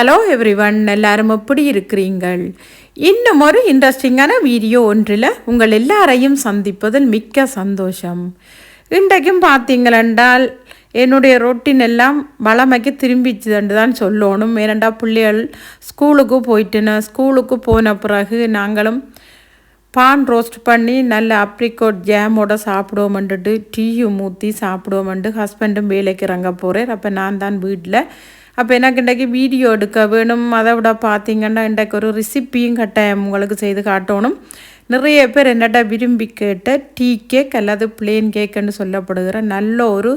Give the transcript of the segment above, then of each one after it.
Hello everyone, எல்லாரும் எப்படி இருக்கிறீங்கள்? இன்னும் ஒரு இன்ட்ரெஸ்டிங்கான வீடியோ ஒன்றில் உங்கள் எல்லாரையும் சந்திப்பதில் மிக்க சந்தோஷம். இன்றைக்கும் பார்த்தீங்களென்றால் என்னுடைய ரொட்டின் எல்லாம் வளமைக்கு திரும்பிச்சுன்னு தான் சொல்லணும். ஏனெண்டா பிள்ளைகள் ஸ்கூலுக்கு போயிட்டுன்னு ஸ்கூலுக்கு போன பிறகு நாங்களும் பான் ரோஸ்ட் பண்ணி நல்ல அப்ரிகோட் ஜாமோட சாப்பிடுவோம்ன்ட்டு டீயும் ஊற்றி சாப்பிடுவோம்ட்டு ஹஸ்பண்டும் வேலைக்கு இறங்க போகிறேன். அப்போ நான் தான் வீட்டில். அப்போ எனக்கு இன்றைக்கு வீடியோ எடுக்க வேணும். அதை விட பார்த்திங்கன்னா இன்றைக்கு ஒரு ரெசிப்பியும் கட்டாயம் உங்களுக்கு செய்து காட்டணும். நிறைய பேர் என்னட்ட விரும்பி கேட்ட டீ கேக் அல்லது பிளேன் கேக்குன்னு சொல்லப்படுகிற நல்ல ஒரு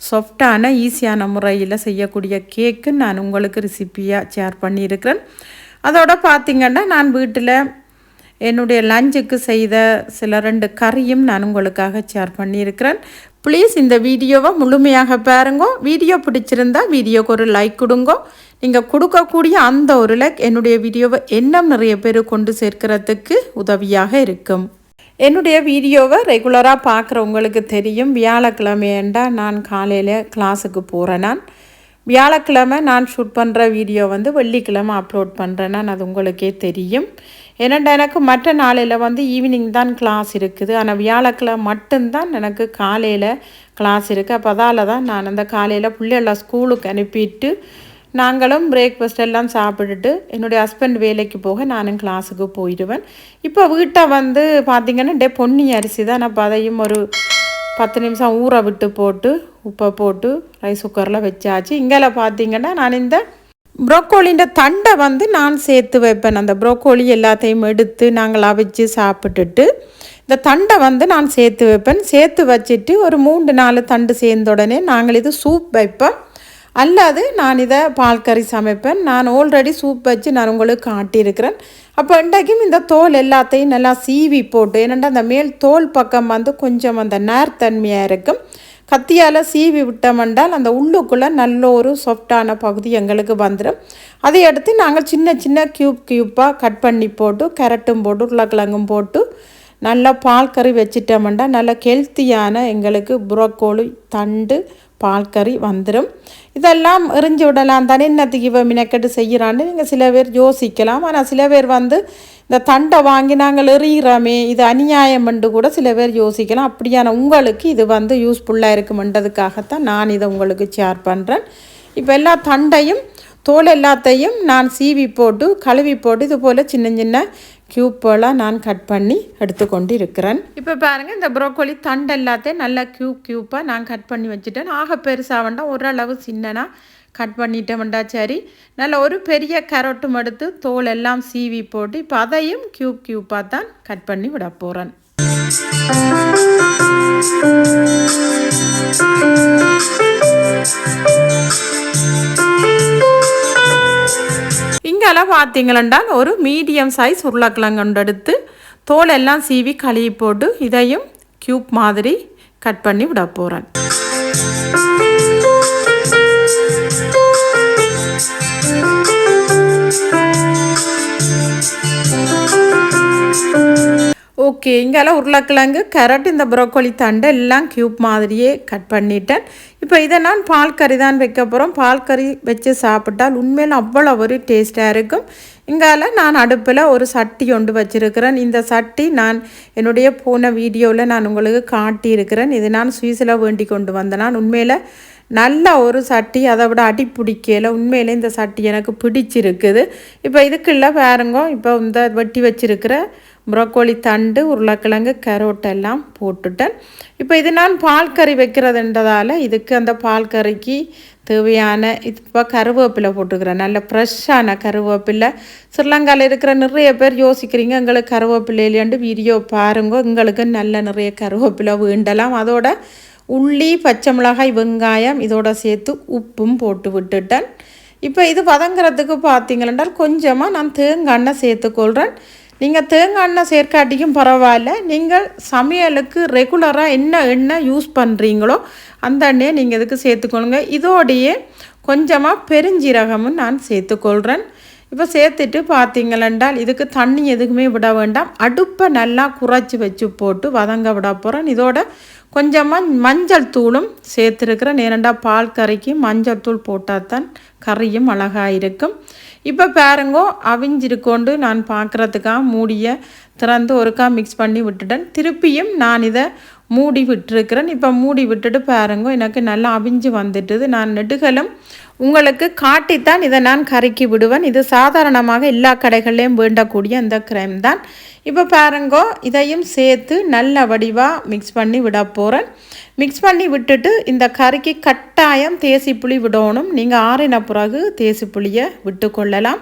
சாஃப்டான ஈஸியான முறையில் செய்யக்கூடிய கேக்கு நான் உங்களுக்கு ரெசிப்பியாக ஷேர் பண்ணியிருக்கிறேன். அதோட பார்த்திங்கன்னா நான் வீட்டில் என்னுடைய லஞ்சுக்கு செய்த சில 2 கறியும் நான் உங்களுக்காக ஷேர் பண்ணியிருக்கிறேன். ப்ளீஸ் இந்த வீடியோவை முழுமையாக பாருங்க. வீடியோ பிடிச்சிருந்தா வீடியோக்கு ஒரு லைக் கொடுங்க. நீங்கள் கொடுக்கக்கூடிய அந்த ஒரு லைக் என்னுடைய வீடியோவை இன்னும் நிறைய பேர் கொண்டு சேர்க்கிறதுக்கு உதவியாக இருக்கும். என்னுடைய வீடியோவை ரெகுலராக பார்க்குறவங்களுக்கு தெரியும், வியாழக்கிழமையண்டா நான் காலையில் கிளாஸுக்கு போகிறேன். வியாழக்கிழமை நான் ஷூட் பண்ணுற வீடியோ வெள்ளிக்கிழமை அப்லோட் பண்ணுறேன். அது உங்களுக்கே தெரியும். ஏன்னா எனக்கு மற்ற நாளையில் ஈவினிங் தான் கிளாஸ் இருக்குது. ஆனால் வியாழக்கிழமை மட்டும்தான் எனக்கு காலையில் கிளாஸ் இருக்குது. அப்போ அதால் தான் நான் அந்த காலையில் பிள்ளைகளை ஸ்கூலுக்கு அனுப்பிட்டு நாங்களும் பிரேக்ஃபாஸ்ட் எல்லாம் சாப்பிட்டுட்டு என்னுடைய ஹஸ்பண்ட் வேலைக்கு போக நானும் கிளாஸுக்கு போயிடுவேன். இப்போ வீட்டை பார்த்திங்கன்னா பொன்னி அரிசி தான். நான் அதையும் ஒரு 10 நிமிஷம் ஊற விட்டு போட்டு உப்பை போட்டு ரைஸ் குக்கரில் வச்சாச்சு. இங்கே பார்த்திங்கன்னா நான் இந்த ப்ரோக்கோலிൻ്റെ தண்டை நான் சேர்த்து வைப்பேன். அந்த ப்ரோக்கோலி எல்லாத்தையும் எடுத்து நாங்கள் அவிச்சு சாப்பிட்டுட்டு இந்த தண்டை நான் சேர்த்து வைப்பேன். சேர்த்து வச்சுட்டு ஒரு 3-4 தண்டு சேர்ந்த உடனே நாங்கள் இது சூப் வைப்போம். அல்லது நான் இதை பால் கறி சமைப்பேன். நான் ஆல்ரெடி சூப் வச்சு நான் உங்களுக்கு காட்டியிருக்கிறேன். அப்போ இன்றைக்கும் இந்த தோல் எல்லாத்தையும் நல்லா சீவி போட்டு, ஏன்னா அந்த மேல் தோல் பக்கம் கொஞ்சம் அந்த நேர்த்தன்மையாக இருக்கும். கத்தியால் சீவி விட்டோம்னால் அந்த உள்ளுக்குள்ளே நல்ல ஒரு சாஃப்டான பகுதி எங்களுக்கு வந்துடும். அதை எடுத்து நாங்கள் சின்ன சின்ன க்யூப்பாக கட் பண்ணி போட்டு கேரட்டும் போட்டு உருளைக்கிழங்கும் போட்டு நல்லா பால் கறி வச்சிட்டோம்னா நல்ல ஹெல்த்தியான எங்களுக்கு ப்ரோக்கோலி தண்டு பால் கறி வந்துடும். இதெல்லாம் எரிஞ்சு விடலாம் தானே, என்னத்துக்கு இவ மினக்கெட்டு செய்கிறான்னு நீங்கள் சில பேர் யோசிக்கலாம். ஆனால் சில பேர் இந்த தண்டை வாங்கி நாங்கள் எறிகிறோமே, இது அநியாயம் என்று கூட சில பேர் யோசிக்கலாம். அப்படியான உங்களுக்கு இது யூஸ்ஃபுல்லாக இருக்குமென்றதுக்காகத்தான் நான் இதை உங்களுக்கு ஷேர் பண்ணுறேன். இப்போ எல்லா தண்டையும் தோல் எல்லாத்தையும் நான் சீவி போட்டு கழுவி போட்டு இது போல் சின்ன சின்ன க்யூப்பெல்லாம் நான் கட் பண்ணி எடுத்துக்கொண்டு இருக்கிறேன். இப்போ பாருங்கள், இந்த ப்ரோக்கோலி தண்டு எல்லாத்தையும் நல்லா க்யூப்பாக நான் கட் பண்ணி வச்சுட்டேன். ஆக பெருசாக வேண்டாம், ஓரளவு சின்னனா கட் பண்ணிட்டேன்டா. சரி, நல்ல ஒரு பெரிய கேரட்டும் எடுத்து தோல் எல்லாம் சீவி போட்டு இப்போ அதையும் க்யூப்பாக தான் கட் பண்ணி விட போகிறேன். இங்கெல்லாம் பார்த்தீங்களென்றால் ஒரு மீடியம் சைஸ் உருளைக்கிழங்கு எடுத்து தோல் எல்லாம் சீவி கழுவி போட்டு இதையும் க்யூப் மாதிரி கட் பண்ணி விட போகிறேன். ஓகே, இங்கெல்லாம் உருளைக்கிழங்கு கேரட் இந்த ப்ரோக்கோலி தண்டை எல்லாம் க்யூப் மாதிரியே கட் பண்ணிட்டேன். இப்போ இதை நான் பால் கறி தான் வைக்க போகிறோம். பால் கறி வச்சு சாப்பிட்டால் உண்மையில் அவ்வளோ ஒரு டேஸ்ட்டாக இருக்கும். இங்கால நான் அடுப்பில் ஒரு சட்டி கொண்டு வச்சுருக்கிறேன். இந்த சட்டி நான் என்னுடைய போன வீடியோவில் நான் உங்களுக்கு காட்டியிருக்கிறேன். இது நான் சுவிஸில் வேண்டி கொண்டு வந்தேன். நான் உண்மையில் நல்ல ஒரு சட்டி, அதை விட அடி பிடிக்கல. உண்மையில் இந்த சட்டி எனக்கு பிடிச்சிருக்குது. இப்போ இதுக்குள்ள பாருங்க, இப்போ இந்த வெட்டி வச்சுருக்கிற ப்ரோக்கோலி தண்டு உருளைக்கிழங்கு கேரட் எல்லாம் போட்டுட்டேன். இப்போ இது நான் பால் கறி வைக்கிறதுன்றதால இதுக்கு அந்த பால் கறிக்கு தேவையான இப்போ கருவேப்பிலை போட்டுக்கிறேன். நல்ல ஃப்ரெஷ்ஷான கருவேப்பிலை. ஸ்ரீலங்காவில் இருக்கிற நிறைய பேர் யோசிக்கிறீங்க எங்களுக்கு கருவேப்பிலை இல்லையாண்டு வீடியோ பாருங்க. எங்களுக்கு நல்ல நிறைய கருவேப்பிலை வேண்டலாம். அதோட உள்ளி, பச்சை மிளகாய், வெங்காயம் இதோட சேர்த்து உப்பும் போட்டு விட்டுட்டேன். இப்போ இது வதங்கிறதுக்கு பார்த்தீங்களென்றால் கொஞ்சமாக நான் தேங்காய் எண்ணெய் சேர்த்துக்கொள்கிறேன். நீங்கள் தேங்காய் எண்ணெய் சேர்க்காட்டிக்கும் பரவாயில்ல. நீங்கள் சமையலுக்கு ரெகுலராக என்ன எண்ணெய் யூஸ் பண்ணுறீங்களோ அந்த எண்ணெயை நீங்கள் இதுக்கு சேர்த்துக்கொள்ளுங்க. இதோடையே கொஞ்சமாக பெருஞ்சீரகமும் நான் சேர்த்துக்கொள்கிறேன். இப்போ சேர்த்துட்டு பார்த்தீங்களென்றால் இதுக்கு தண்ணி எதுக்குமே விட வேண்டாம். அடுப்பை நல்லா குறைச்சி வச்சு போட்டு வதங்க விட போகிறேன். இதோட கொஞ்சமாக மஞ்சள் தூளும் சேர்த்துருக்கிறேன். ஏனெண்டா பால் கறிக்கு மஞ்சள் தூள் போட்டால் தான் கறியும் அழகாக இருக்கும். இப்போ பாருங்கோ அவிஞ்சிருக்கொண்டு நான் பார்க்குறதுக்காக மூடியை திறந்து ஒருக்கா மிக்ஸ் பண்ணி விட்டுட்டேன். திருப்பியும் நான் இதை மூடி விட்டுருக்கிறேன். இப்போ மூடி விட்டுட்டு பாருங்கோ எனக்கு நல்லா அவிஞ்சு வந்துட்டுது. நான் நெடுகலும் உங்களுக்கு காட்டித்தான் இதை நான் கறிக்கி விடுவேன். இது சாதாரணமாக எல்லா கடைகள்லேயும் வேண்டக்கூடிய இந்த கிரீம் தான். இப்போ பாருங்கோ இதையும் சேர்த்து நல்ல வடிவாக மிக்ஸ் பண்ணி விட போகிறேன். மிக்ஸ் பண்ணி விட்டுட்டு இந்த கறிக்கு கட்டாயம் தேசிப்புளி விடணும். நீங்கள் ஆறின பிறகு தேசிப்புளியை விட்டு கொள்ளலாம்.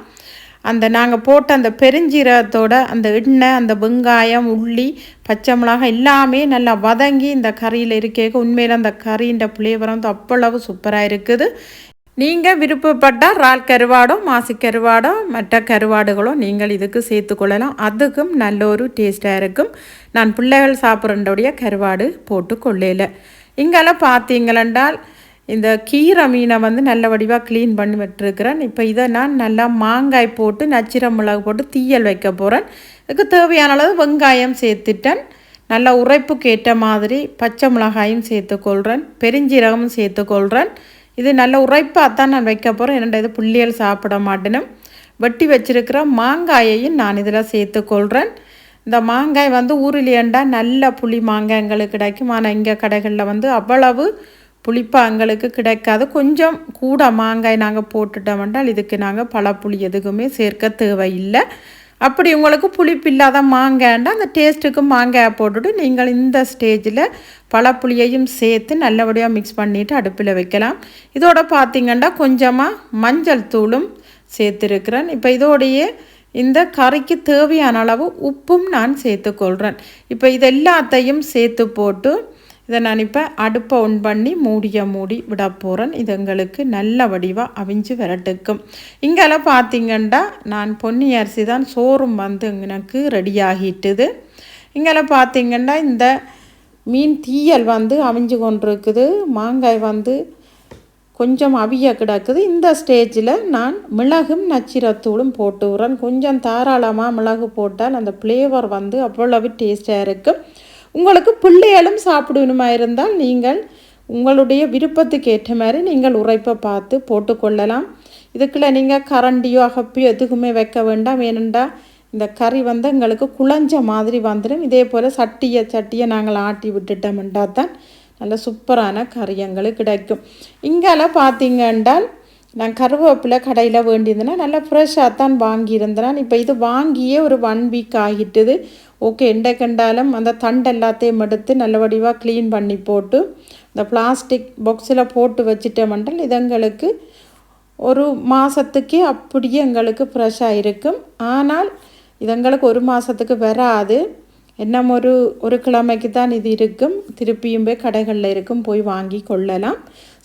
அந்த நாங்கள் போட்ட அந்த பெருஞ்சீரகத்தோட அந்த எண்ணெய், அந்த வெங்காயம், உள்ளி, பச்சை மிளகாய் எல்லாமே நல்லா வதங்கி இந்த கறியில் இருக்கேக்க உண்மையில் அந்த கறியின் ஃப்ளேவர் வந்து அவ்வளவு சூப்பராக இருக்குது. நீங்கள் விருப்பப்பட்டால் இறால் கருவாடோ, மாசி கருவாடோ, மற்ற கருவாடுகளோ நீங்கள் இதுக்கு சேர்த்துக்கொள்ளலாம். அதுக்கும் நல்ல ஒரு டேஸ்ட்டாக இருக்கும். நான் பிள்ளைகள் சாப்பிட்றோடைய கருவாடு போட்டு கொள்ளையில். இங்கெல்லாம் பார்த்தீங்களென்றால் இந்த கீரை மீனை வந்து நல்ல வடிவாக க்ளீன் பண்ணி விட்டுருக்கிறேன். இப்போ இதை நான் நல்லா மாங்காய் போட்டு நச்சிர மிளகு போட்டு தீயல் வைக்க போகிறேன். இதுக்கு தேவையான அளவு வெங்காயம் சேர்த்துட்டேன். நல்லா உரைப்புக்கு ஏற்ற மாதிரி பச்சை மிளகாயும் சேர்த்துக்கொள்கிறேன், பெருஞ்சீரகமும் சேர்த்துக்கொள்கிறேன். இது நல்ல உரைப்பாக தான் நான் வைக்க போகிறேன். என்னென்ன இது புள்ளியல் சாப்பிட மாட்டேனும். வெட்டி வச்சுருக்கிற மாங்காயையும் நான் இதில் சேர்த்துக்கொள்கிறேன். இந்த மாங்காய் வந்து ஊரிலேண்டா நல்ல புளி மாங்காய் எங்களுக்கு கிடைக்கும். ஆனால் இங்கே கடைகளில் வந்து அவ்வளவு புளிப்பாக எங்களுக்கு கிடைக்காது. கொஞ்சம் கூட மாங்காய் நாங்கள் போட்டுட்டோம்னால் இதுக்கு நாங்கள் பழப்புளி எதுக்குமே சேர்க்க தேவையில்லை. அப்படி உங்களுக்கு புளிப்பு இல்லாத மாங்காய்ண்டா அந்த டேஸ்ட்டுக்கு மாங்காயை போட்டுட்டு நீங்கள் இந்த ஸ்டேஜில் பழப்புளியையும் சேர்த்து நல்லபடியாக மிக்ஸ் பண்ணிவிட்டு அடுப்பில் வைக்கலாம். இதோட பார்த்திங்கன்னா கொஞ்சமாக மஞ்சள் தூளும் சேர்த்துருக்கிறேன். இப்போ இதோடையே இந்த கறிக்கு தேவையான அளவு உப்பும் நான் சேர்த்துக்கொள்கிறேன். இப்போ இது எல்லாத்தையும் சேர்த்து போட்டு இதை நான் இப்போ அடுப்பை ஒன் பண்ணி மூடி விட போகிறேன். இது எங்களுக்கு நல்ல வடிவாக அவிஞ்சு விரட்டுக்கும். இங்கெல்லாம் பார்த்திங்கன்னா நான் பொன்னி அரிசி தான் சோறும் வந்து எனக்கு ரெடி ஆகிட்டுது. இங்கெல்லாம் பார்த்திங்கன்னா இந்த மீன் தீயல் வந்து அவிஞ்சு கொண்டிருக்குது. மாங்காய் வந்து கொஞ்சம் அவிய கிடக்குது. இந்த ஸ்டேஜில் நான் மிளகும் நச்சிரத்தூளும் போட்டு விட்றேன். கொஞ்சம் தாராளமாக மிளகு போட்டால் அந்த ஃப்ளேவர் வந்து அவ்வளவு டேஸ்ட்டாக இருக்கும். உங்களுக்கு பிள்ளைகளும் சாப்பிடணுமா இருந்தால் நீங்கள் உங்களுடைய விருப்பத்துக்கு ஏற்ற மாதிரி நீங்கள் உரைப்பை பார்த்து போட்டுக்கொள்ளலாம். இதுக்குள்ளே நீங்கள் கரண்டியோ அகப்பியோ எதுக்குமே வைக்க வேண்டாம். ஏனெண்டா இந்த கறி வந்து எங்களுக்கு குழஞ்ச மாதிரி வந்துடும். இதே போல் சட்டியை நாங்கள் ஆட்டி விட்டுட்டோம்னா தான் நல்ல சூப்பரான கறி எங்களுக்கு கிடைக்கும். இங்கெல்லாம் பார்த்தீங்கன்றால் நான் கருவேப்பிலை கடையில் வேண்டியிருந்தேன்னா நல்லா ஃப்ரெஷ்ஷாக தான் வாங்கியிருந்தேன். இப்போ இது வாங்கியே ஒரு 1 வீக் ஆகிட்டுது. ஓகே, எண்டை கண்டாலும் அந்த தண்டு எல்லாத்தையும் எடுத்து நல்ல வடிவாக க்ளீன் பண்ணி போட்டு இந்த பிளாஸ்டிக் பாக்ஸில் போட்டு வச்சுட்டோம்னால் இது எங்களுக்கு ஒரு மாதத்துக்கே அப்படியே எங்களுக்கு ஃப்ரெஷ்ஷாக இருக்கும். ஆனால் இது எங்களுக்கு ஒரு மாதத்துக்கு வராது. இன்னும் ஒரு கிழமைக்கு தான் இது இருக்கும். திருப்பியும் போய் கடைகளில் இருக்கும், போய் வாங்கி கொள்ளலாம்.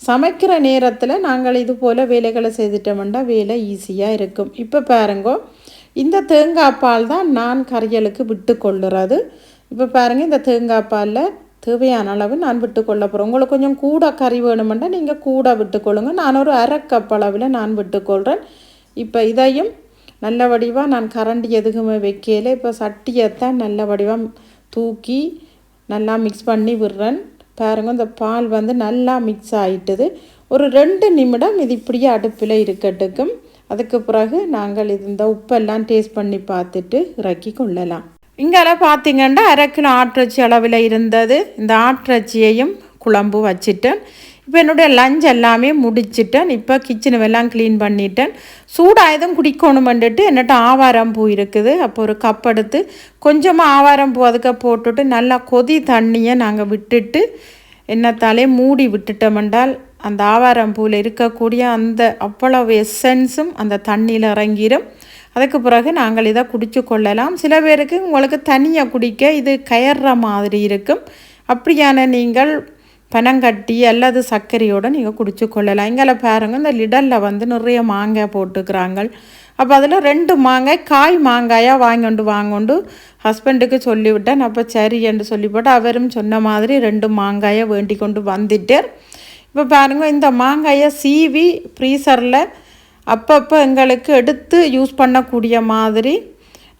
சமைக்கிற நேரத்தில் நாங்கள் இது போல் வேலைகளை செய்துட்டோம்னா வேலை ஈஸியாக இருக்கும். இப்போ பாருங்கோ, இந்த தேங்காய் பால் தான் நான் கறிகளுக்கு விட்டு கொள்ளுறது. இப்போ பாருங்கள், இந்த தேங்காய் பாலில் தேவையான அளவு நான் விட்டு கொள்ள போகிறேன். உங்களுக்கு கொஞ்சம் கூட கறி வேணுமெண்டா நீங்கள் கூட விட்டுக்கொள்ளுங்க. நான் ஒரு 1/2 கப் அளவில் நான் விட்டுக்கொள்கிறேன். இப்போ இதையும் நல்ல வடிவாக நான் கரண்டி எதுக்குமே வைக்கல. இப்போ சட்டியைத்தான் நல்ல வடிவாக தூக்கி நல்லா மிக்ஸ் பண்ணி விடுறேன். பாருங்கள், இந்த பால் வந்து நல்லா மிக்ஸ் ஆகிட்டுது. ஒரு 2 நிமிடம் இது இப்படியே அடுப்பில் இருக்கட்டுக்கும். அதுக்கு பிறகு நாங்கள் இந்த உப்பெல்லாம் டேஸ்ட் பண்ணி பார்த்துட்டு இறக்கி கொள்ளலாம். இங்கெல்லாம் பார்த்திங்கன்னா 1/2 கிலோ ஆட்டிறைச்சி அளவில் இருந்தது. இந்த ஆட்டிறைச்சியையும் குழம்பு வச்சுட்டேன். இப்போ என்னுடைய லஞ்ச் எல்லாமே முடிச்சிட்டேன். இப்போ கிச்சனுவெல்லாம் க்ளீன் பண்ணிட்டேன். சூடாயதும் குடிக்கணுமெண்டுட்டு என்னட்ட ஆவாரம் பூ இருக்குது. அப்போ ஒரு கப் எடுத்து கொஞ்சமாக ஆவாரம் பூ அதுக்கு போட்டுட்டு நல்லா கொதி தண்ணியை நாங்கள் விட்டுட்டு எண்ணத்தாலே மூடி விட்டுட்டோமென்றால் அந்த ஆவாரம் பூவில் இருக்கக்கூடிய அந்த அவ்வளவு எசன்ஸும் அந்த தண்ணியில் இறங்கிடும். அதுக்கு பிறகு நாங்கள் இதை குடிச்சு கொள்ளலாம். சில பேருக்கு உங்களுக்கு தனியாக குடிக்க இது கயறுற மாதிரி இருக்கும். அப்படியான நீங்கள் பனங்கட்டி அல்லது சர்க்கரையோடு நீங்கள் குடிச்சு கொள்ளலாம். இங்கே பாருங்கள், இந்த லிடலில் வந்து நிறைய மாங்காய் போட்டுக்கிறாங்க. அப்போ அதில் 2 மாங்காய் காய் மாங்காயாக வாங்கொண்டு ஹஸ்பண்டுக்கு சொல்லிவிட்டேன். அப்போ சரி என்று சொல்லிவிட்டு அவரும் சொன்ன மாதிரி 2 மாங்காயை வேண்டி கொண்டு வந்துட்டார். இப்போ பாருங்கள், இந்த மாங்காயை சீவி ஃப்ரீசரில் அப்பப்போ எங்களுக்கு எடுத்து யூஸ் பண்ணக்கூடிய மாதிரி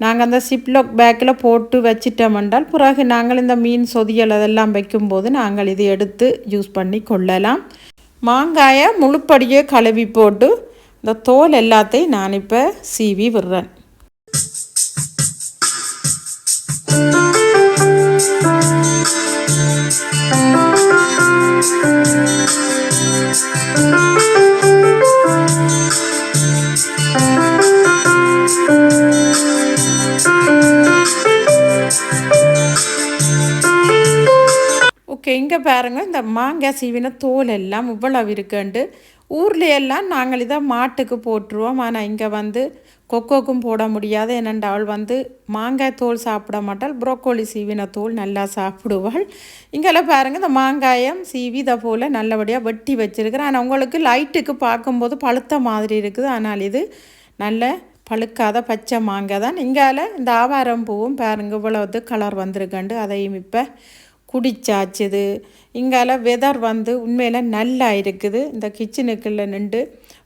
நாங்கள் அந்த சிப்லாக் பேக்கில் போட்டு வச்சிட்டோம்னால் பிறகு நாங்கள் இந்த மீன் சொதியல் அதெல்லாம் வைக்கும்போது நாங்கள் இது எடுத்து யூஸ் பண்ணி கொள்ளலாம். மாங்காயை முழுப்படியே கழுவி போட்டு இந்த தோல் எல்லாத்தையும் நான் இப்போ சீவி விடுறேன். ஓகே, இங்கே பாருங்கள் இந்த மாங்காய் சீவின தோல் எல்லாம் இவ்வளவு இருக்குண்டு. ஊர்லையெல்லாம் நாங்கள் இதை மாட்டுக்கு போட்டுருவோம். ஆனால் இங்கே வந்து கொக்கோக்கும் போட முடியாது. ஏனென்றால் அவள் வந்து மாங்காய் தோல் சாப்பிட மாட்டாள், ப்ரோக்கோலி சீவின தோல் நல்லா சாப்பிடுவாள். இங்கெல்லாம் பாருங்கள் இந்த மாங்காயம் சீவி இதை போல் நல்லபடியாக வெட்டி வச்சுருக்கிறேன். ஆனால் உங்களுக்கு லைட்டுக்கு பார்க்கும்போது பழுத்த மாதிரி இருக்குது. ஆனால் இது நல்ல பழுக்காத பச்சை மாங்காய் தான். இங்கால இந்த ஆவாரம் பூவும் பாருங்கள் இவ்வளவு கலர் வந்திருக்கண்டு. அதையும் இப்போ குடிச்சாச்சுது. இங்கால வெதர் வந்து உண்மையில் நல்லா இருக்குது. இந்த கிச்சனுக்குள்ளே நின்று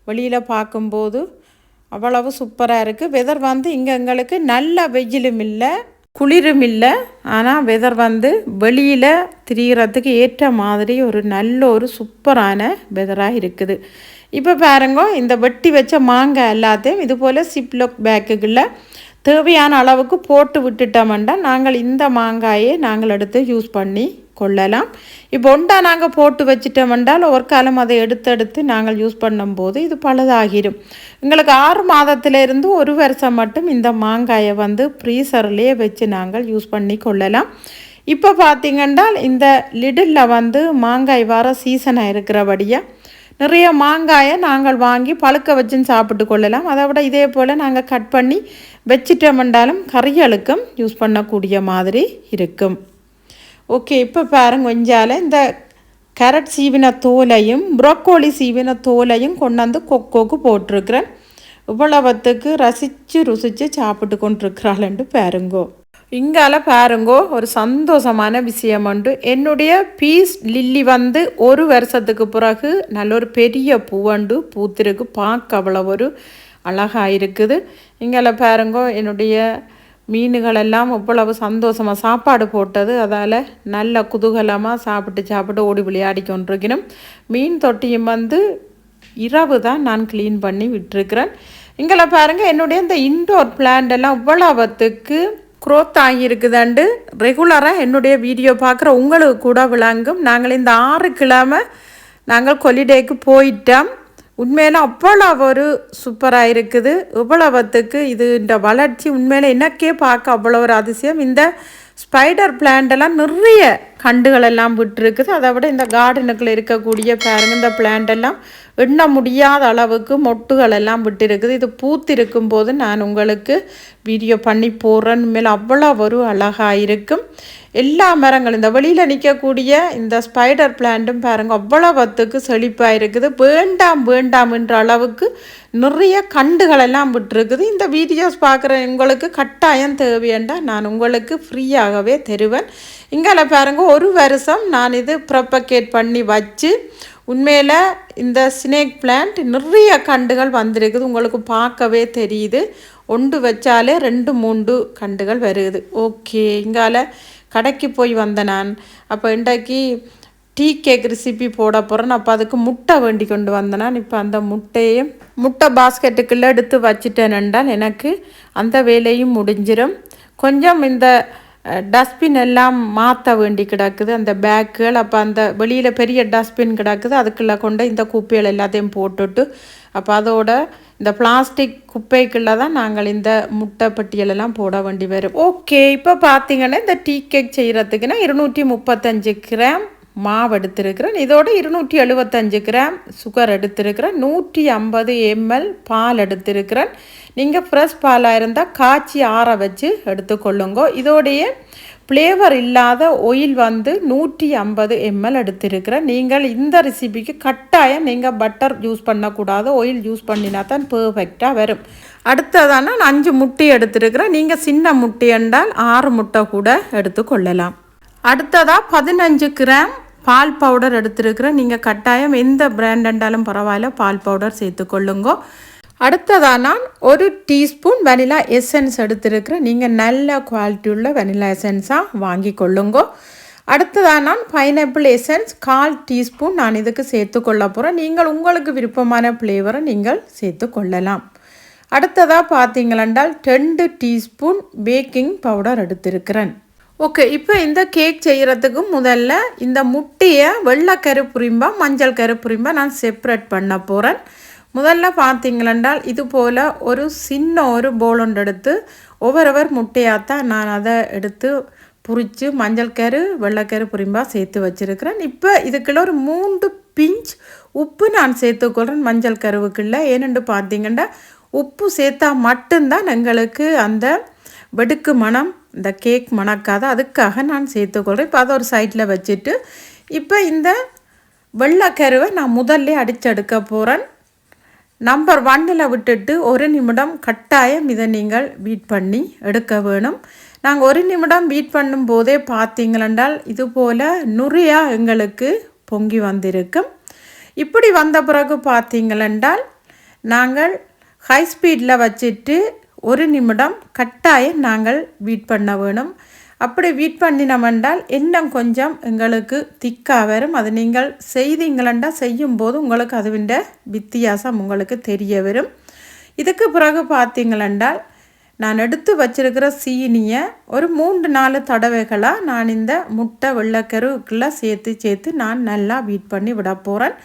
வெளியில் பார்க்கும்போது அவ்வளவு சூப்பராக இருக்குது. வெதர் வந்து இங்கே எங்களுக்கு நல்ல வெயிலும் இல்லை குளிரும் இல்லை. ஆனால் வெதர் வந்து வெளியில் திரிகிறதுக்கு ஏற்ற மாதிரி ஒரு நல்ல ஒரு சூப்பரான வெதராக இருக்குது. இப்போ பாருங்க இந்த வெட்டி வச்ச மாங்காய் எல்லாத்தையும் இது போல் சிப்லாக் பேக்குகளில் தேவையான அளவுக்கு போட்டு விட்டுட்டோம்னா நாங்கள் இந்த மாங்காயை நாங்கள் எடுத்து யூஸ் பண்ணி கொள்ளலாம். இப்போ ஒன்றா நாங்கள் போட்டு வச்சிட்டோம்னால் ஒரு காலம் அதை எடுத்து நாங்கள் யூஸ் பண்ணும்போது இது பழுதாகிடும். எங்களுக்கு 6 மாதத்திலிருந்து 1 வருஷம் மட்டும் இந்த மாங்காயை வந்து ஃப்ரீசர்லேயே வச்சு நாங்கள் யூஸ் பண்ணி கொள்ளலாம். இப்போ பார்த்திங்கன்னா இந்த லிடில் வந்து மாங்காய் வர சீசனாக இருக்கிறபடியாக நிறைய மாங்காயை நாங்கள் வாங்கி பழுக்க வச்சுன்னு சாப்பிட்டு கொள்ளலாம். அதை விட இதே போல் நாங்கள் கட் பண்ணி வச்சிட்டோம்னாலும் கறிகளுக்கும் யூஸ் பண்ணக்கூடிய மாதிரி இருக்கும். ஓகே, இப்போ பாருங்க கொஞ்சால் இந்த கேரட் சீவின தோலையும் ப்ரோக்கோலி சீவின தோலையும் கொண்டாந்து கொக்கோக்கு போட்டிருக்கிறேன். இவ்வளவுத்துக்கு ருசித்து சாப்பிட்டு கொண்டிருக்கிறாள்ன்ட்டு பாருங்கோ. இங்கால பாருங்கோ ஒரு சந்தோஷமான விஷயம் உண்டு. என்னுடைய பீஸ் லில்லி வந்து 1 வருஷத்துக்கு பிறகு நல்ல ஒரு பெரிய பூவண்டு பூத்திருக்கு. பார்க்க அவ்வளோ ஒரு அழகாக இருக்குது. இங்கால பாருங்கோ என்னுடைய மீன்களெல்லாம் இவ்வளவு சந்தோஷமாக சாப்பாடு போட்டது. அதால் நல்ல குதூகலமாக சாப்பிட்டு ஓடி விளையாடி கொண்டிருக்கணும். மீன் தொட்டியும் வந்து இரவு தான் நான் க்ளீன் பண்ணி விட்டுருக்கிறேன். இங்கே பாருங்கள் என்னுடைய இந்த இன்டோர் பிளான்ட் எல்லாம் இவ்வளவுத்துக்கு க்ரோத் ஆகியிருக்குதாண்டு. ரெகுலராக என்னுடைய வீடியோ பார்க்குற உங்களுக்கு கூட விளங்கும். நாங்கள் இந்த 6 கிழமை நாங்கள் கொலிடேக்கு போயிட்டோம். உண்மையில் அவ்வளோ ஒரு சூப்பராக இருக்குது. இவ்வளவுத்துக்கு இது இந்த வளர்ச்சி உண்மையில் எனக்கே பார்க்க அவ்வளோ ஒரு அதிசயம். இந்த ஸ்பைடர் பிளான்டெல்லாம் நிறைய கண்டுகளெல்லாம் விட்டுருக்குது. அதை விட இந்த கார்டனுக்குள்ளே இருக்கக்கூடிய பாருங்கள் இந்த பிளான்டெல்லாம் எண்ண முடியாத அளவுக்கு மொட்டுகளெல்லாம் விட்டுருக்குது. இது பூத்திருக்கும் போது நான் உங்களுக்கு வீடியோ பண்ணி போடுறேன். மேலே அவ்வளோ ஒரு அழகாக இருக்கும். எல்லா மரங்களும் இந்த வெளியில் நிற்கக்கூடிய இந்த ஸ்பைடர் பிளான்ட்டும் பாருங்கள் அவ்வளவுத்துக்கு செழிப்பாக இருக்குது. வேண்டாம் என்ற அளவுக்கு நிறைய கண்டுகளெல்லாம் விட்டுருக்குது. இந்த வீடியோஸ் பார்க்குற உங்களுக்கு கட்டாயம் தேவையண்டா நான் உங்களுக்கு ஃப்ரீயாகவே தருவேன். இங்கே பாருங்கள் 1 வருஷம் நான் இது ப்ரொபகேட் பண்ணி வச்சு உண்மையில் இந்த ஸ்னேக் பிளான்ட் நிறைய கண்டுகள் வந்திருக்குது. உங்களுக்கு பார்க்கவே தெரியுது. ஒன்று வச்சாலே 2-3 கண்டுகள் வருது. ஓகே, இங்கால கடைக்கு போய் வந்தேன் நான். அப்போ இன்றைக்கு டீ கேக் ரெசிபி போட போகிறேன். அப்போ அதுக்கு முட்டை வேண்டி கொண்டு வந்தேன் நான். இப்போ அந்த முட்டை பாஸ்கெட்டுக்குள்ளே எடுத்து வச்சுட்டேன் என்றால் எனக்கு அந்த வேலையும் முடிஞ்சிடும். கொஞ்சம் இந்த டஸ்ட்பின் எல்லாம் மாற்ற வேண்டி கிடக்குது அந்த பேக்குகள். அப்போ அந்த வெளியில் பெரிய டஸ்ட்பின் கிடக்குது. அதுக்குள்ளே கொண்டு இந்த குப்பைகள் எல்லாத்தையும் போட்டுட்டு அப்போ அதோட இந்த பிளாஸ்டிக் குப்பைக்குள்ளே தான் நாங்கள் இந்த முட்டை பட்டியலெல்லாம் போட வேண்டி வரும். ஓகே, இப்போ பார்த்தீங்கன்னா இந்த டீ கேக் செய்கிறதுக்குன்னா 235 கிராம் மாவு எடுத்திருக்கிறேன். இதோட 275 கிராம் சுகர் எடுத்திருக்கிறேன். 150 ml பால் எடுத்திருக்கிறேன். நீங்கள் ஃப்ரெஷ் பாலாக இருந்தால் காய்ச்சி ஆற வச்சு எடுத்துக்கொள்ளுங்க. இதோடைய ஃப்ளேவர் இல்லாத ஆயில் வந்து 150 ml எடுத்திருக்கிறேன். நீங்கள் இந்த ரெசிபிக்கு கட்டாயம் நீங்கள் பட்டர் யூஸ் பண்ணக்கூடாது, ஆயில் யூஸ் பண்ணினா தான் பெர்ஃபெக்டாக வரும். அடுத்ததான நான் 5 முட்டை எடுத்திருக்கிறேன். நீங்கள் சின்ன முட்டை என்றால் 6 முட்டை கூட எடுத்துக்கொள்ளலாம். அடுத்ததாக 15 கிராம் பால் பவுடர் எடுத்திருக்கிறேன். நீங்கள் கட்டாயம் எந்த பிராண்ட் என்றாலும் பரவாயில்ல பால் பவுடர் சேர்த்துக்கொள்ளுங்க. அடுத்ததாக நான் ஒரு டீஸ்பூன் வெனிலா எசன்ஸ் எடுத்துருக்கிறேன். நீங்கள் நல்ல குவாலிட்டி உள்ள வெனிலா எசன்ஸாக வாங்கி கொள்ளுங்கோ. அடுத்ததாக நான் பைனாப்பிள் எசன்ஸ் 1/4 டீஸ்பூன் நான் இதுக்கு சேர்த்துக்கொள்ள போகிறேன். நீங்கள் உங்களுக்கு விருப்பமான ஃப்ளேவரை நீங்கள் சேர்த்து கொள்ளலாம். அடுத்ததாக பார்த்தீங்களென்றால் 2 டீஸ்பூன் பேக்கிங் பவுடர் எடுத்திருக்கிறேன். ஓகே, இப்போ இந்த கேக் செய்கிறதுக்கு முதல்ல இந்த முட்டையை வெள்ளை கருப்புரிம்பா மஞ்சள் கருப்புரிம்பா நான் செப்ரேட் பண்ண போகிறேன். முதல்ல பார்த்தீங்களென்றால் இது போல் ஒரு சின்ன ஒரு போல் ஒன்று எடுத்து ஒவ்வொரு முட்டையாகத்தான் நான் அதை எடுத்து புரித்து மஞ்சள் கரு வெள்ளைக்கரு புரிம்பா சேர்த்து வச்சுருக்கிறேன். இப்போ இதுக்குள்ள ஒரு 3 பிஞ்ச் உப்பு நான் சேர்த்துக்கொள்கிறேன் மஞ்சள் கருவுக்குள்ள. ஏனென்று பார்த்தீங்கன்னா உப்பு சேர்த்தா மட்டும்தான் எங்களுக்கு அந்த வெடுக்கு மனம் இந்த கேக் மணக்காத, அதுக்காக நான் சேர்த்துக்கொள்கிறேன். இப்போ அதை ஒரு சைடில் வச்சுட்டு இப்போ இந்த வெள்ளைக்கருவை நான் முதல்ல அடிச்செடுக்க போகிறேன். நம்பர் 1 விட்டுட்டு 1 நிமிடம் கட்டாயம் இதை நீங்கள் பீட் பண்ணி எடுக்க வேணும். நாங்கள் 1 நிமிடம் பீட் பண்ணும் போதே பார்த்தீங்களென்றால் இது போல் நுரையாக எங்களுக்கு பொங்கி வந்திருக்கும். இப்படி வந்த பிறகு பார்த்தீங்களென்றால் நாங்கள் ஹை ஸ்பீடில் வச்சுட்டு 1 நிமிடம் கட்டாயம் நாங்கள் பீட் பண்ண வேணும். அப்படி பீட் பண்ணினோம்னால் இன்னும் கொஞ்சம் எங்களுக்கு திக்காக வரும். அது நீங்கள் செய்தீங்களா செய்யும்போது உங்களுக்கு அதுவிட வித்தியாசம் உங்களுக்கு தெரிய வரும். இதுக்கு பிறகு பார்த்தீங்களென்றால் நான் எடுத்து வச்சிருக்கிற சீனியை ஒரு 3-4 தடவைகளாக நான் இந்த முட்டை வெள்ளைக்கருவுக்குள்ளே சேர்த்து நான் நல்லா பீட் பண்ணி விட போகிறேன்.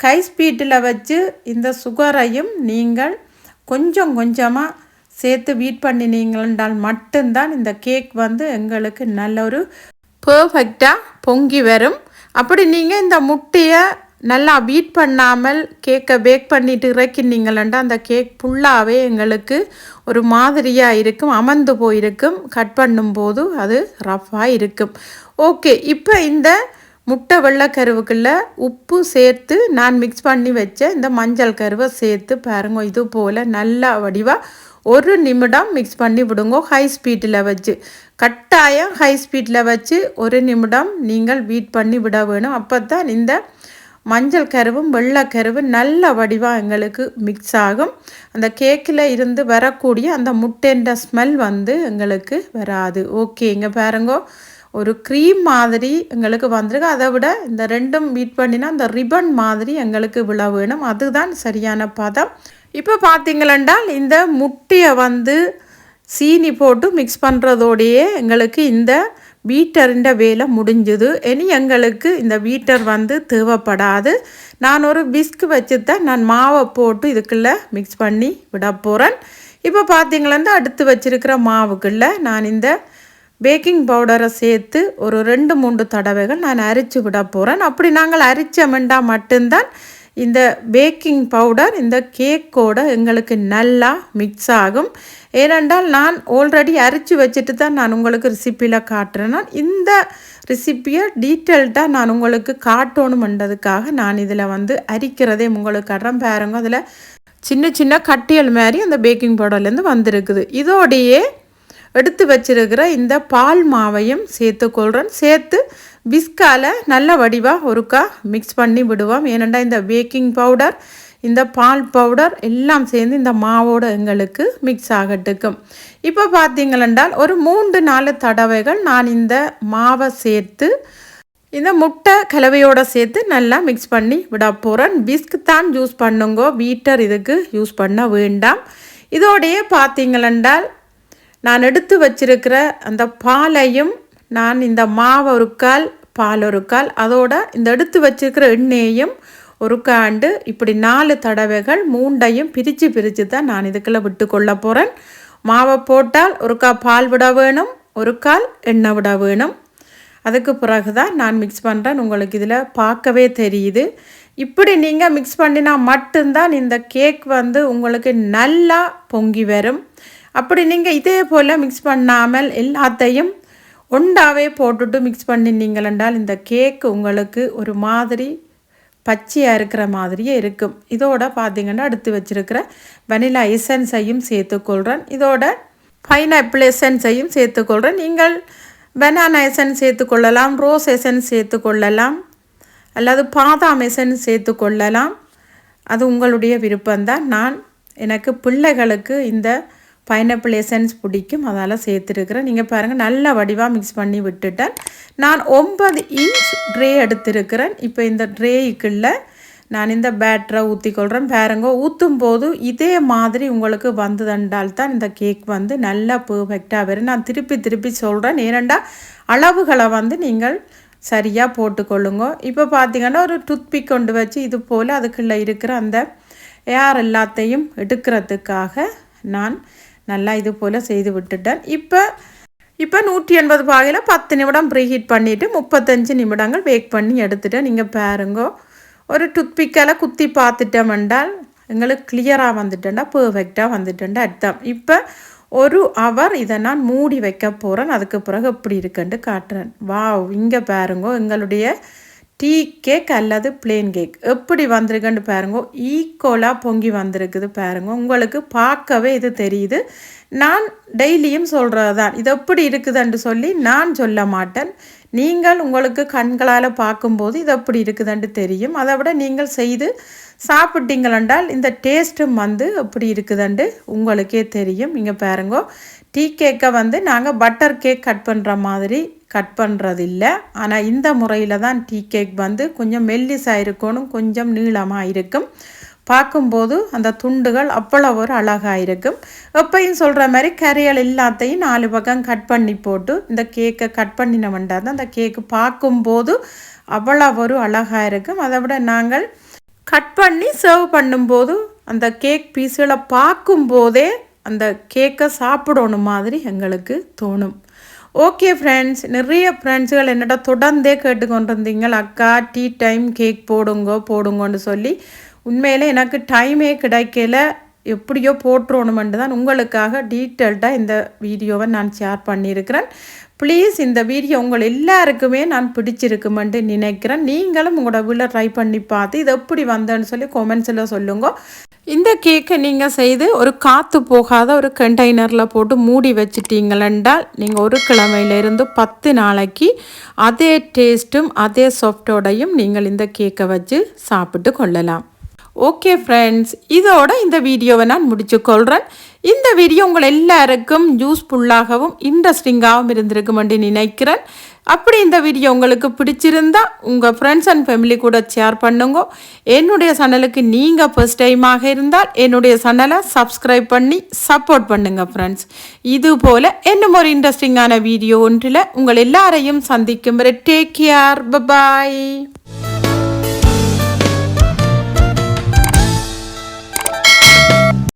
கை ஸ்பீட்டில் வச்சு இந்த சுகரையும் நீங்கள் கொஞ்சம் கொஞ்சமாக சேர்த்து பீட் பண்ணினீங்களால் மட்டும்தான் இந்த கேக் வந்து எங்களுக்கு நல்ல ஒரு பர்ஃபெக்டாக பொங்கி வரும். அப்படி நீங்கள் இந்த முட்டையை நல்லா பீட் பண்ணாமல் கேக்கை பேக் பண்ணிட்டு இறக்கினீங்களா அந்த கேக் ஃபுல்லாகவே எங்களுக்கு ஒரு மாதிரியாக இருக்கும், அமர்ந்து போயிருக்கும். கட் பண்ணும்போது அது ரஃப்பாக இருக்கும். ஓகே, இப்போ இந்த முட்டை வெள்ளைக்கருவுக்குள்ளே உப்பு சேர்த்து நான் மிக்ஸ் பண்ணி வச்ச இந்த மஞ்சள் கருவை சேர்த்து பாருங்க. இது போல் நல்லா வடிவாக 1 நிமிடம் மிக்ஸ் பண்ணி விடுங்க. ஹை ஸ்பீட்டில் வச்சு கட்டாயம் ஹை ஸ்பீட்டில் வச்சு 1 நிமிடம் நீங்கள் பீட் பண்ணி விட வேணும். அப்போ தான் இந்த மஞ்சள் கருவும் வெள்ளைக்கருவும் நல்ல வடிவாக எங்களுக்கு மிக்ஸ் ஆகும். அந்த கேக்கில் இருந்து வரக்கூடிய அந்த முட்டைன்ற ஸ்மெல் வந்து எங்களுக்கு வராது. ஓகே, இங்கே பாருங்க ஒரு க்ரீம் மாதிரி எங்களுக்கு வந்திருக்கு. அதை விட இந்த 2ம் பீட் பண்ணினா அந்த ரிப்பன் மாதிரி எங்களுக்கு விழ வேணும். அதுதான் சரியான பதம். இப்போ பார்த்தீங்களென்றால் இந்த முட்டையை வந்து சீனி போட்டு மிக்ஸ் பண்ணுறதோடையே எங்களுக்கு இந்த பீட்டரிൻ്റെ வேலை முடிஞ்சுது. இனி எங்களுக்கு இந்த பீட்டர் வந்து தேவைப்படாது. நான் ஒரு பிஸ்க் வச்சு தான் நான் மாவை போட்டு இதுக்குள்ளே மிக்ஸ் பண்ணி விட போகிறேன். இப்போ பார்த்தீங்களா அடுத்து வச்சுருக்கிற மாவுக்குள்ளே நான் இந்த பேக்கிங் பவுடரை சேர்த்து ஒரு 2-3 தடவைகள் நான் அரைச்சி விட போகிறேன். அப்படி நாங்கள் அரைச்சமெண்டா மட்டும்தான் இந்த பேக்கிங் பவுடர் இந்த கேக்கோட எங்களுக்கு நல்லா மிக்ஸ் ஆகும். ஏனென்றால் நான் ஆல்ரெடி அரைச்சி வச்சுட்டு தான் நான் உங்களுக்கு ரெசிப்பியில் காட்டுறேன். இந்த ரெசிப்பியை டீட்டெயில்டாக நான் உங்களுக்கு காட்டணுமென்றதுக்காக நான் இதில் வந்து அரிக்கிறதே உங்களுக்கு காட்டுறேன். பாருங்க, அதில் சின்ன சின்ன கட்டியல் மாதிரி அந்த பேக்கிங் பவுடர்லேருந்து வந்திருக்குது. இதோடையே எடுத்து வச்சிருக்கிற இந்த பால் மாவையும் சேர்த்துக்கொள்கிறேன். சேர்த்து பிஸ்கால நல்ல வடிவாக ஒருக்கா மிக்ஸ் பண்ணி விடுவோம். ஏனெண்டா இந்த பேக்கிங் பவுடர் இந்த பால் பவுடர் எல்லாம் சேர்ந்து இந்த மாவோட எங்களுக்கு மிக்ஸ் ஆகட்டுக்கும். இப்போ பார்த்தீங்களென்றால் ஒரு 3-4 தடவைகள் நான் இந்த மாவை சேர்த்து இந்த முட்டை கலவையோடு சேர்த்து நல்லா மிக்ஸ் பண்ணி விட போகிறேன். பிஸ்க் தான் யூஸ் பண்ணுங்க, பீட்டர் இதுக்கு யூஸ் பண்ண வேண்டாம். இதோடையே பார்த்தீங்களென்றால் நான் எடுத்து வச்சிருக்கிற அந்த பாலையும் நான் இந்த மாவு ஒரு கால் பால் ஒரு கால் அதோட இந்த எடுத்து வச்சிருக்கிற எண்ணெயையும் ஒரு காண்டு இப்படி 4 தடவைகள் 3ஐயும் பிரித்து தான் நான் இதுக்குள்ளே விட்டு கொள்ள போகிறேன். மாவை போட்டால் ஒரு கால் பால் விட வேணும், ஒரு கால் எண்ணெய் விட வேணும். அதுக்கு பிறகு தான் நான் மிக்ஸ் பண்ணுறேன். உங்களுக்கு இதில் பார்க்கவே தெரியுது. இப்படி நீங்கள் மிக்ஸ் பண்ணினா மட்டும்தான் இந்த கேக் வந்து உங்களுக்கு நல்லா பொங்கி வரும். அப்படி நீங்கள் இதே போல் மிக்ஸ் பண்ணாமல் எல்லாத்தையும் ஒன்றாவே போட்டுட்டு மிக்ஸ் பண்ணினீங்களென்றால் இந்த கேக் உங்களுக்கு ஒரு மாதிரி பச்சையாக இருக்கிற மாதிரியே இருக்கும். இதோட பார்த்தீங்கன்னா எடுத்து வச்சுருக்கிற வெனிலா எசன்ஸையும் சேர்த்துக்கொள்கிறேன். இதோட பைனாப்பிள் எசன்ஸையும் சேர்த்துக்கொள்கிறேன். நீங்கள் பனானா எசன்ஸ் சேர்த்துக்கொள்ளலாம், ரோஸ் எசன்ஸ் சேர்த்துக்கொள்ளலாம், அல்லது பாதாம் எசன்ஸ் சேர்த்துக்கொள்ளலாம். அது உங்களுடைய விருப்பம்தான். நான் எனக்கு பிள்ளைகளுக்கு இந்த பைனாப்பிள் எசன்ஸ் பிடிக்கும், அதால் சேர்த்துருக்கிறேன். நீங்கள் பாருங்கள், நல்ல வடிவாக மிக்ஸ் பண்ணி விட்டுட்டேன். நான் 9 இன்ச் ட்ரே எடுத்திருக்கிறேன். இப்போ இந்த ட்ரேக்குள்ளே நான் இந்த பேட்டரை ஊற்றிக்கொள்கிறேன். பாருங்க, ஊற்றும் போது இதே மாதிரி உங்களுக்கு வந்ததுண்டால் தான் இந்த கேக் வந்து நல்லா பர்ஃபெக்டாக வரும். நான் திருப்பி திருப்பி சொல்கிறேன், ஏனெண்டா அளவுகளை வந்து நீங்கள் சரியாக போட்டுக்கொள்ளுங்க. இப்போ பார்த்திங்கன்னா ஒரு டூத்பிக் கொண்டு வச்சு இது போல் அதுக்குள்ளே இருக்கிற அந்த ஏர் எல்லாத்தையும் எடுக்கிறதுக்காக நான் நல்லா இது போல் செய்து விட்டுட்டேன். இப்போ 180 பாகையில் 10 நிமிடம் ப்ரீஹீட் பண்ணிவிட்டு 35 நிமிடங்கள் பேக் பண்ணி எடுத்துட்டேன். நீங்கள் பாருங்கோ, ஒரு டூத்பிக்கால் குத்தி பார்த்துட்டோம் என்றால் எங்களுக்கு கிளியராக வந்துட்டேன்டா, பர்ஃபெக்டாக வந்துட்டேன்டா அர்த்தம். இப்போ 1 ஹவர் இதை நான் மூடி வைக்க போகிறேன். அதுக்கு பிறகு எப்படி இருக்குன்னு காட்டுறேன். வாவ், இங்கே பாருங்கோ, எங்களுடைய டீ கேக் அல்லது பிளேன் கேக் எப்படி வந்திருக்குன்னு பாருங்க. ஈக்குவலாக பொங்கி வந்திருக்குது பாருங்க. உங்களுக்கு பார்க்கவே இது தெரியுது. நான் டெய்லியும் சொல்கிறது தான், இது எப்படி இருக்குதுன்னு சொல்லி நான் சொல்ல மாட்டேன். நீங்கள் உங்களுக்கு கண்களால் பார்க்கும்போது இது எப்படி இருக்குதுன்னு தெரியும். அதை விட நீங்கள் செய்து சாப்பிட்டீங்களென்றால் இந்த டேஸ்ட்டும் வந்து எப்படி இருக்குதுன்னு உங்களுக்கே தெரியும். இங்கே பாருங்க, டீ கேக்கை வந்து நாங்கள் பட்டர் கேக் கட் பண்ணுற மாதிரி கட் பண்ணுறதில்லை. ஆனால் இந்த முறையில் தான் டீ கேக் வந்து கொஞ்சம் மெல்லிசாக இருக்கணும், கொஞ்சம் நீளமாக இருக்கும். பார்க்கும்போது அந்த துண்டுகள் அவ்வளோ ஒரு அழகாக இருக்கும். எப்பையும் சொல்கிற மாதிரி கரையல் எல்லாத்தையும் 4 பக்கம் கட் பண்ணி போட்டு இந்த கேக்கை கட் பண்ணின வேண்டாது. அந்த கேக்கு பார்க்கும்போது அவ்வளோ ஒரு அழகாக இருக்கும். அதை விட நாங்கள் கட் பண்ணி சர்வ் பண்ணும்போது அந்த கேக் பீஸுகளை பார்க்கும்போதே அந்த கேக்கை சாப்பிடணும் மாதிரி எங்களுக்கு தோணும். ஓகே ஃப்ரெண்ட்ஸ், நிறைய ஃப்ரெண்ட்ஸுகள் என்னோட தொடர்ந்தே கேட்டுக்கொண்டிருந்தீங்க, அக்கா டீ டைம் கேக் போடுங்கன்னு சொல்லி. உண்மையிலே எனக்கு டைமே கிடைக்கல, எப்படியோ போட்டுறணுமென்று தான் உங்களுக்காக டீட்டெயில்டாக இந்த வீடியோவை நான் ஷேர் பண்ணியிருக்கிறேன். ப்ளீஸ் இந்த வீடியோ உங்கள் எல்லாருக்குமே நான் பிடிச்சிருக்குமென்று நினைக்கிறேன். நீங்களும் உங்களோட வீட்டில் ட்ரை பண்ணி பார்த்து இது எப்படி வந்தேன்னு சொல்லி கொமெண்ட்ஸில் சொல்லுங்க. இந்த கேக்கை நீங்கள் செய்து ஒரு காற்று போகாத ஒரு கண்டெய்னரில் போட்டு மூடி வச்சிட்டீங்களென்றால் நீங்கள் ஒரு கிழமையிலிருந்து 10 நாளைக்கு அதே டேஸ்ட்டும் அதே சாஃப்டோடையும் நீங்கள் இந்த கேக்கை வச்சு சாப்பிட்டு கொள்ளலாம். ஓகே ஃப்ரெண்ட்ஸ், இதோட இந்த வீடியோவை நான் முடிச்சுக்கொள்கிறேன். இந்த வீடியோ உங்கள் எல்லாருக்கும் யூஸ்ஃபுல்லாகவும் இன்ட்ரெஸ்டிங்காகவும் இருந்திருக்குமென்று நினைக்கிறேன். அப்படி இந்த வீடியோ உங்களுக்கு பிடிச்சிருந்தா உங்கள் ஃப்ரெண்ட்ஸ் அண்ட் ஃபேமிலி கூட ஷேர் பண்ணுங்க. என்னுடைய சேனலுக்கு நீங்கள் ஃபர்ஸ்ட் டைமாக இருந்தால் என்னுடைய சேனலை சப்ஸ்கிரைப் பண்ணி சப்போர்ட் பண்ணுங்கள் ஃப்ரெண்ட்ஸ். இதுபோல் இன்னும் ஒரு இன்ட்ரெஸ்டிங்கான வீடியோ ஒன்றில் உங்கள் எல்லாரையும் சந்திக்கும் வரை டேக் கேர், பை.